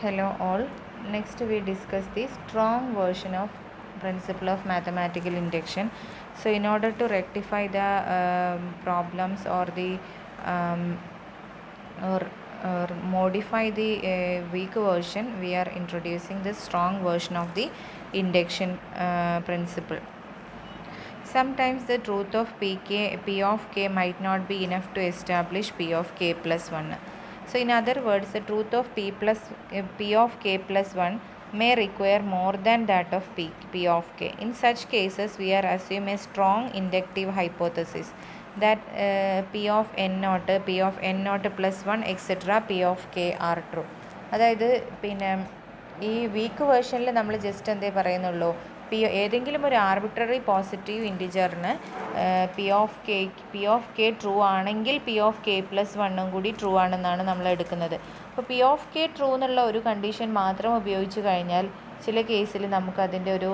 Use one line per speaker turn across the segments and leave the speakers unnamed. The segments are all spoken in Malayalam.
Hello all. Next we discuss the strong version of principle of mathematical induction. So in order to rectify the problems or the um, or modify the weak version, we are introducing the strong version of the induction principle. Sometimes the truth of P of k might not be enough to establish P of k plus 1. So in other words, the truth of P of k plus 1 may require more than that of P of k. In such cases, we are assume a strong inductive hypothesis that P of n naught plus 1 etc. P of k are true. അതായത് പിന്നെ ഈ വീക്ക് വേർഷനിൽ നമ്മൾ ജസ്റ്റ് എന്തേ പറയുന്നുള്ളൂ, ഏതെങ്കിലും ഒരു ആർബിട്രറി പോസിറ്റീവ് ഇൻറ്റിജറിന് പി ഓഫ് കെ ട്രൂ ആണെങ്കിൽ പി ഓഫ് കെ പ്ലസ് വണ്ണും കൂടി ട്രൂ ആണെന്നാണ് നമ്മൾ എടുക്കുന്നത്. അപ്പോൾ പി ഓഫ് കെ ട്രൂ എന്നുള്ള ഒരു കണ്ടീഷൻ മാത്രം ഉപയോഗിച്ച് കഴിഞ്ഞാൽ ചില കേസിൽ നമുക്കതിൻ്റെ ഒരു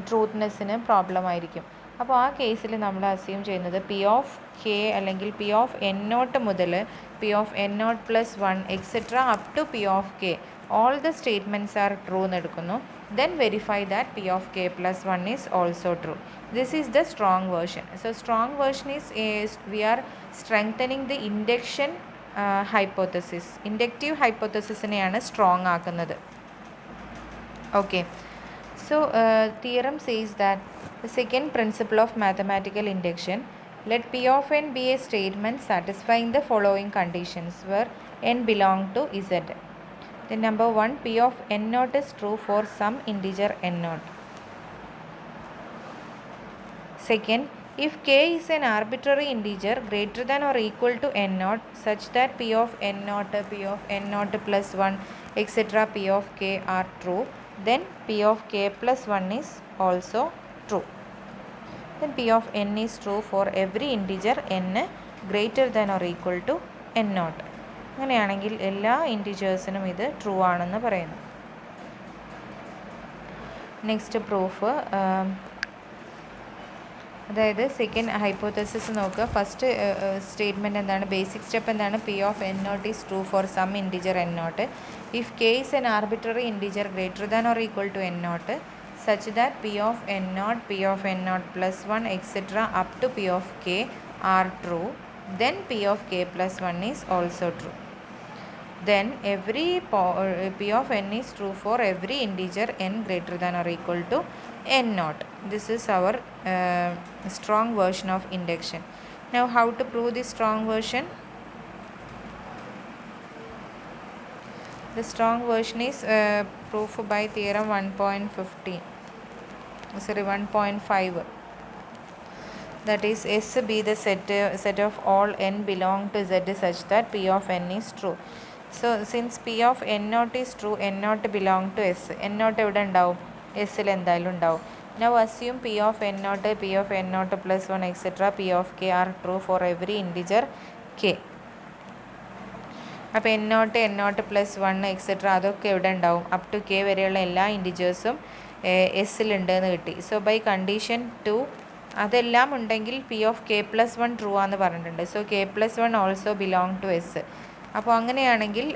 ട്രൂത്ത്നെസ്സിന് പ്രോബ്ലം ആയിരിക്കും. അപ്പോൾ ആ കേസിൽ നമ്മൾ അസ്യൂം ചെയ്യുന്നത് പി ഓഫ് കെ അല്ലെങ്കിൽ പി ഓഫ് എൻ നോട്ട് മുതൽ P of N not plus one etcetera up to P of K all the statements are true എന്ന് എടുക്കുന്നു. Then verify that P of k plus 1 is also true. This is the strong version. So strong version is we are strengthening the induction hypothesis. Inductive hypothesisനെയാണ് strong ആക്കുന്നത്. Okay. So theorem says that the second principle of mathematical induction, let P of n be a statement satisfying the following conditions where n belong to Z. Then number 1, P of n naught is true for some integer n naught. Second, if k is an arbitrary integer greater than or equal to n naught such that P of n naught plus 1 etc. P of k are true, then P of k plus 1 is also true. Then P of n is true for every integer n greater than or equal to n naught. അങ്ങനെയാണെങ്കിൽ എല്ലാ ഇൻറ്റിജേഴ്സിനും ഇത് ട്രൂ ആണെന്ന് പറയുന്നു. നെക്സ്റ്റ് പ്രൂഫ്, അതായത് സെക്കൻഡ് ഹൈപ്പോത്തസിസ് നോക്കുക. ഫസ്റ്റ് സ്റ്റേറ്റ്മെൻറ്റ് എന്താണ്, ബേസിക് സ്റ്റെപ്പ് എന്താണ്, P of N nought is true for some integer n nought if k is an arbitrary integer greater than or equal to n nought such that P of N not plus one etcetera up to P of k are true, then P of k plus 1 is also true. Then every P of n is true for every integer n greater than or equal to n naught. This is our strong version of induction. Now how to prove this strong version? The strong version is proof by theorem 1.5. That is, S be the set of all n belong to Z such that P of n is true. So since P of n naught is true, n naught belong to S. n naught എവിടെ ഉണ്ടാവും, എസ്സിൽ എന്തായാലും ഉണ്ടാവും. Now assume P of n naught plus 1 etc. P of k are true for every integer k. അപ്പോൾ n naught plus 1 etc. അതൊക്കെ എവിടെ ഉണ്ടാവും, അപ് ടു k വരെയുള്ള എല്ലാ ഇൻറ്റിജേഴ്സും എസ്സിലുണ്ട് എന്ന് കിട്ടി. സോ ബൈ കണ്ടീഷൻ 2 അതെല്ലാം ഉണ്ടെങ്കിൽ P of K plus one true ആണെന്ന് പറഞ്ഞിട്ടുണ്ട്. So k plus one also belong to S. അപ്പോൾ അങ്ങനെയാണെങ്കിൽ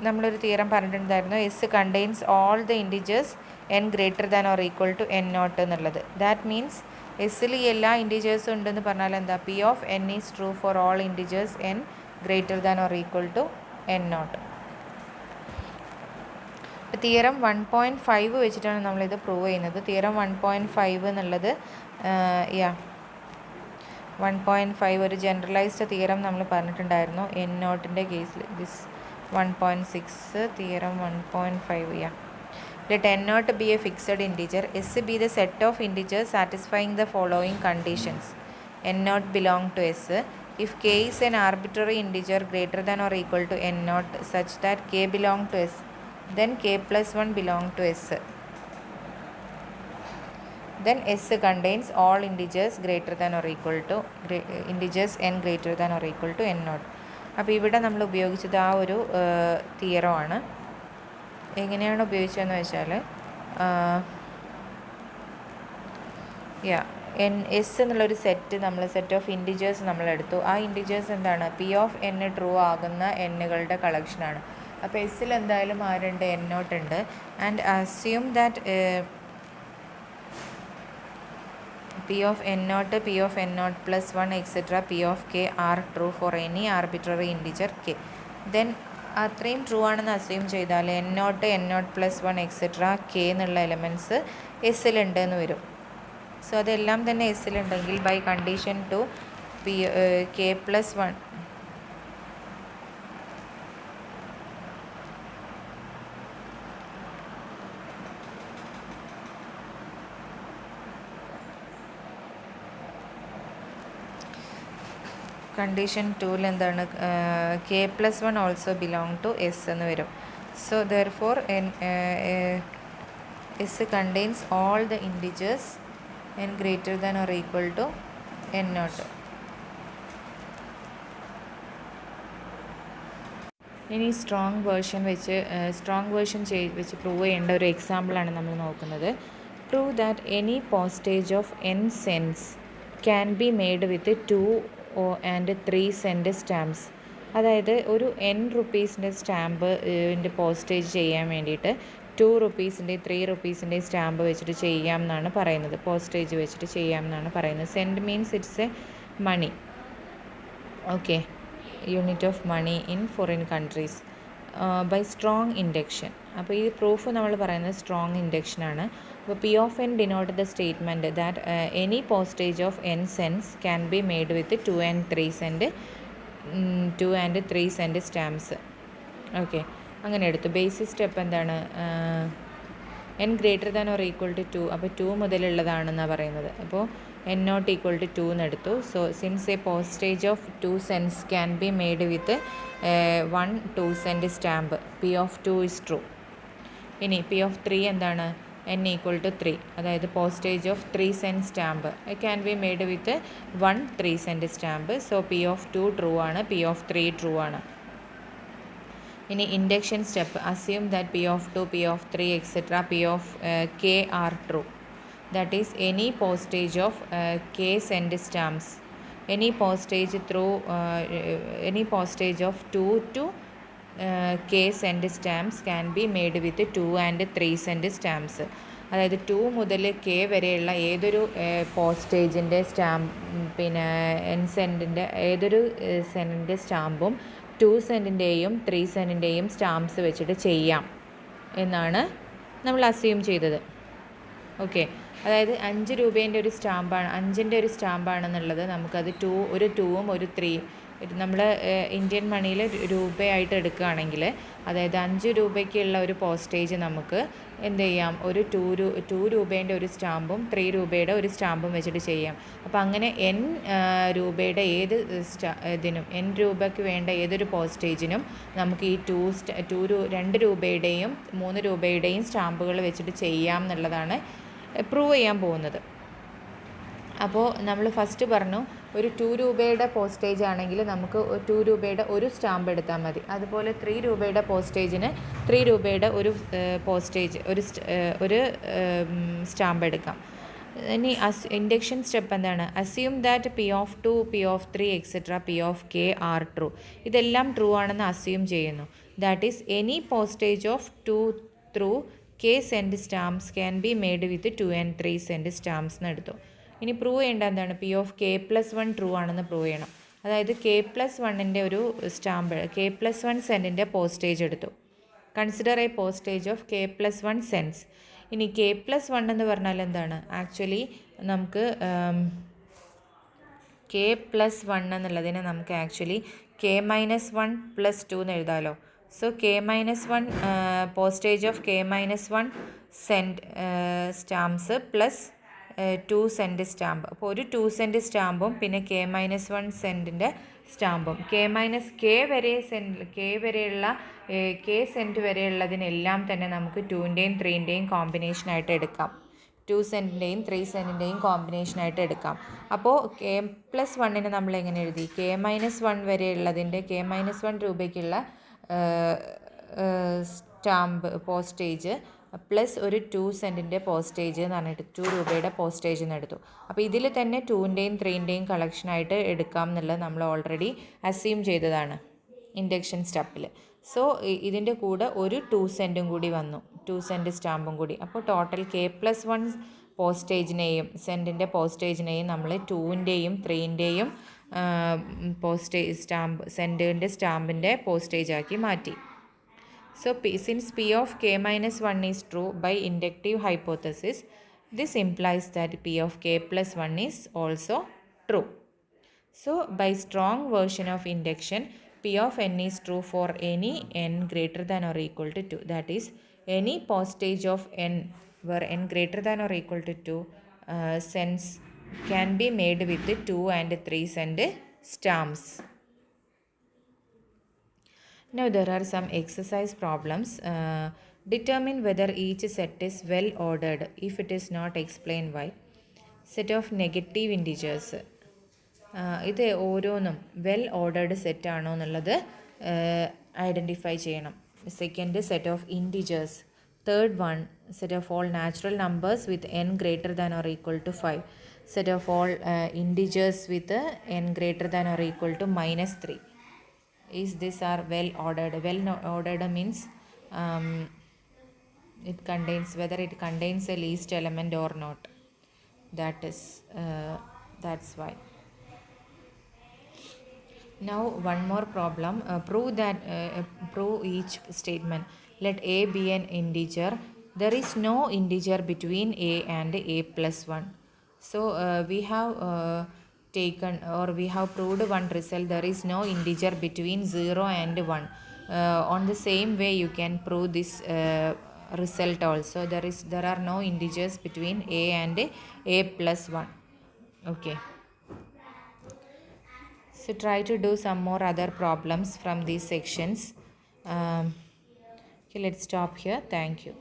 നമ്മളൊരു തിയറം പറഞ്ഞിട്ടുണ്ടായിരുന്നു, S contains all the integers n greater than or equal to n nought എന്നുള്ളത്. ദാറ്റ് മീൻസ് എസ്സിൽ ഈ എല്ലാ ഇൻറ്റിജേഴ്സും ഉണ്ടെന്ന് പറഞ്ഞാൽ എന്താ, P of n is true for all integers n greater than or equal to n nought. ഇപ്പോൾ തിയറം 1.5 വെച്ചിട്ടാണ് നമ്മളിത് പ്രൂവ് ചെയ്യുന്നത്. തിയറം 1.5 എന്നുള്ളത് 1.5 ഒരു ജനറലൈസ്ഡ് തിയറം നമ്മൾ പറഞ്ഞിട്ടുണ്ടായിരുന്നു എൻ നോട്ടിൻ്റെ കേസിൽ. This 1.6 theorem 1.5. Let n naught be a fixed integer, S be the set of integers satisfying the following conditions. n naught belong to S if k is an arbitrary integer greater than or equal to n naught such that k belong to S, then k plus 1 belong to S. Then S contains all integers greater than or equal to integers n greater than or equal to n naught. അപ്പോൾ ഇവിടെ നമ്മൾ ഉപയോഗിച്ചത് ആ ഒരു തിയറമാണ്. എങ്ങനെയാണ് ഉപയോഗിച്ചതെന്ന് വെച്ചാൽ എസ് എന്നുള്ളൊരു സെറ്റ് ഓഫ് ഇൻറ്റിജേഴ്സ് നമ്മളെടുത്തു. ആ ഇൻറ്റിജേഴ്സ് എന്താണ്, പി ഓഫ് എൻ ട്രൂ ആകുന്ന എന്നുകളുടെ കളക്ഷനാണ്. അപ്പോൾ എസ്സിൽ എന്തായാലും ആരുണ്ട്, എൻ നോട്ട് ഉണ്ട്. And assume that P of n naught, P of n naught plus 1 etc. P of k are true for any arbitrary integer k. Then അത്രയും ട്രൂ ആണെന്ന് അസ്യൂം ചെയ്താൽ n naught plus 1 etc. k എന്നുള്ള എലമെൻറ്റ്സ് എസ്സിലുണ്ട് എന്ന് വരും. സോ അതെല്ലാം തന്നെ എസ്സിലുണ്ടെങ്കിൽ by condition two k plus 1 condition 2ൽ എന്താണ്, k plus 1 also belong to S എന്ന് വരും. So therefore S contains all the integers n greater than or equal to n naught. ഇനി സ്ട്രോങ് വേർഷൻ വെച്ച് പ്രൂവ് ചെയ്യേണ്ട ഒരു എക്സാമ്പിളാണ് നമ്മൾ നോക്കുന്നത്. Prove that any postage of n cents can be made with 2 and 3 cent stamps. അതായത് ഒരു n റുപ്പീസിൻ്റെ സ്റ്റാമ്പിൻ്റെ പോസ്റ്റേജ് ചെയ്യാൻ വേണ്ടിയിട്ട് 2 റുപ്പീസിൻ്റെയും 3 റുപ്പീസിൻ്റെയും സ്റ്റാമ്പ് വെച്ചിട്ട് ചെയ്യാം എന്നാണ് പറയുന്നത്. പോസ്റ്റേജ് വെച്ചിട്ട് ചെയ്യാം എന്നാണ് പറയുന്നത്. Cent means it's a money, okay, unit of money in foreign countries by strong induction. അപ്പോൾ ഈ പ്രൂഫ് നമ്മൾ പറയുന്നത് സ്ട്രോങ് ഇൻഡക്ഷനാണ്. അപ്പോൾ P of n denote the statement that any postage of n cents can be made with 2 and 3 cent stamps. Okay, അങ്ങനെ എടുത്തു. ബേസിക് സ്റ്റെപ്പ് എന്താണ്, n greater than or equal to 2. അപ്പോൾ 2 മുതലുള്ളതാണെന്നാണ് പറയുന്നത്. അപ്പോൾ n നോട്ട് ഈക്വൽ ടു 2 എന്നെടുത്തു. So since a postage of 2 cents can be made with 1 2 cent stamp, P of 2 is true. ഇനി പി ഓഫ് 3 എന്താണ്, n ഈക്വൽ ടു 3, അതായത് postage of 3 cent stamp can be made with 1 3 cent stamp. So P of 2 true ആണ്, പി ഓഫ് 3 ട്രൂ ആണ്. ഇനി induction step, assume that P of 2, P of 3 etcetera P of k are true. That is any postage of k cent stamps, any postage of 2 to k cent stamps can be made with 2 and 3 cent stamps. അതായത് 2 മുതൽ k വരെയുള്ള ഏതൊരു പോസ്റ്റേജിൻ്റെ പിന്നെ n സെൻറ്റിൻ്റെ ഏതൊരു സെൻറ്റിൻ്റെ സ്റ്റാമ്പും 2 സെൻറ്റിൻ്റെയും 3 സെൻറ്റിൻ്റെയും സ്റ്റാമ്പ്സ് വെച്ചിട്ട് ചെയ്യാം എന്നാണ് നമ്മൾ അസ്യൂം ചെയ്തത്. ഓക്കെ, അതായത് 5 രൂപേൻ്റെ ഒരു സ്റ്റാമ്പാണ്, 5ൻ്റെ ഒരു സ്റ്റാമ്പാണെന്നുള്ളത് നമുക്കത് ഒരു 2ഉം ഒരു 3യും നമ്മൾ ഇന്ത്യൻ മണിയിൽ രൂപയായിട്ട് എടുക്കുകയാണെങ്കിൽ, അതായത് 5 രൂപയ്ക്കുള്ള ഒരു പോസ്റ്റേജ് നമുക്ക് എന്ത് ചെയ്യാം, ഒരു 2 രൂപേൻ്റെ ഒരു സ്റ്റാമ്പും 3 രൂപയുടെ ഒരു സ്റ്റാമ്പും വെച്ചിട്ട് ചെയ്യാം. അപ്പോൾ അങ്ങനെ n രൂപയുടെ ഏത് n രൂപയ്ക്ക് വേണ്ട ഏതൊരു പോസ്റ്റേജിനും നമുക്ക് ഈ 2 രൂപയുടെയും 3 രൂപയുടെയും സ്റ്റാമ്പുകൾ വെച്ചിട്ട് ചെയ്യാം എന്നുള്ളതാണ് പ്രൂവ് ചെയ്യാൻ പോകുന്നത്. അപ്പോൾ നമ്മൾ ഫസ്റ്റ് പറഞ്ഞു, ഒരു 2 രൂപയുടെ പോസ്റ്റേജ് ആണെങ്കിൽ നമുക്ക് 2 രൂപയുടെ ഒരു സ്റ്റാമ്പ് എടുത്താൽ മതി. അതുപോലെ 3 രൂപയുടെ പോസ്റ്റേജിന് 3 രൂപയുടെ ഒരു പോസ്റ്റേജ് ഒരു സ്റ്റാമ്പ് എടുക്കാം. ഇനി ഇൻഡക്ഷൻ സ്റ്റെപ്പ് എന്താണ്, assume that P of 2, P of 3 etcetera P of k are true. ഇതെല്ലാം ട്രൂ ആണെന്ന് അസ്യൂം ചെയ്യുന്നു. That is any postage of 2 through k cent stamps can be made with 2 and 3 cent stamps എന്ന് എടുത്തു. ഇനി പ്രൂവ് ചെയ്യേണ്ട എന്താണ്, P of k plus 1 true ആണെന്ന് പ്രൂവ് ചെയ്യണം. അതായത് k plus 1ൻ്റെ ഒരു സ്റ്റാമ്പ്, k plus 1 സെൻറ്റിൻ്റെ പോസ്റ്റേജ് എടുത്തു. Consider A postage of k plus 1 cents. ഇനി k plus 1 എന്ന് പറഞ്ഞാൽ എന്താണ്, ആക്ച്വലി നമുക്ക് k plus 1 എന്നുള്ളതിനെ നമുക്ക് ആക്ച്വലി k minus 1 plus 2 എന്ന് എഴുതാമല്ലോ. So k minus 1 postage of k minus 1 cent stamps plus 2 cent stamp. അപ്പോൾ ഒരു 2 cent സ്റ്റാമ്പും പിന്നെ k minus 1 സെൻറ്റിൻ്റെ സ്റ്റാമ്പും k സെൻറ്റ് വരെയുള്ളതിനെല്ലാം തന്നെ നമുക്ക് 2ൻ്റെയും 3ൻ്റെയും കോമ്പിനേഷനായിട്ട് എടുക്കാം. 2 സെൻറ്റിൻ്റെയും 3 സെൻറ്റിൻ്റെയും കോമ്പിനേഷനായിട്ട് എടുക്കാം. അപ്പോൾ k plus 1ന് നമ്മൾ എങ്ങനെ എഴുതി, k minus 1 വരെയുള്ളതിൻ്റെ k minus 1 രൂപയ്ക്കുള്ള സ്റ്റാമ്പ് പോസ്റ്റേജ് പ്ലസ് ഒരു 2 സെൻറ്റിൻ്റെ പോസ്റ്റേജ് എന്ന് പറഞ്ഞിട്ട് 2 രൂപയുടെ പോസ്റ്റേജ് എന്ന് എടുത്തു. അപ്പോൾ ഇതിൽ തന്നെ 2ൻ്റെയും 3ൻ്റെയും കളക്ഷനായിട്ട് എടുക്കാം എന്നുള്ളത് നമ്മൾ ഓൾറെഡി അസ്യൂം ചെയ്തതാണ് ഇൻഡക്ഷൻ സ്റ്റെപ്പിൽ. സോ ഇതിൻ്റെ കൂടെ ഒരു 2 സെൻറ്റും കൂടി വന്നു, 2 സെൻറ്റ് സ്റ്റാമ്പും കൂടി. അപ്പോൾ ടോട്ടൽ K+1 പോസ്റ്റേജിനെയും സെൻറ്റിൻ്റെ പോസ്റ്റേജിനെയും നമ്മൾ 2ൻ്റെയും 3ൻ്റെയും പോസ്റ്റേജ് സ്റ്റാമ്പ് സെൻറ്റിൻ്റെ സ്റ്റാമ്പിൻ്റെ പോസ്റ്റേജ് ആക്കി മാറ്റി. So since P of K-1 is true by inductive hypothesis, this implies that P of K+1 is also true. So by strong version of induction, P of n is true for any n greater than or equal to 2. That is, any postage of n where n greater than or equal to 2 cents can be made with 2 and 3 cent stamps. Now there are some exercise problems. Determine whether each set is well ordered. If it is not, explain why. Set of negative integers. ഇത് ഓരോന്നും വെൽ ഓർഡേർഡ് സെറ്റ് ആണോ എന്നുള്ളത് ഐഡൻറ്റിഫൈ ചെയ്യണം. Second, set of integers. Third one, set of all natural numbers with n greater than or equal to 5. Set of all integers with n greater than or equal to -3. Is this are well ordered? Well ordered means it contains whether it contains a least element or not. That is that's why. Now one more problem. Prove each statement. Let a be an integer. There is no integer between a and a+1. So we have taken or we have proved one result. There is no integer between 0 and 1. On the same way you can prove this result also. There are no integers between a and a+1. Okay. So try to do some more other problems from these sections. Okay, let's stop here. Thank you.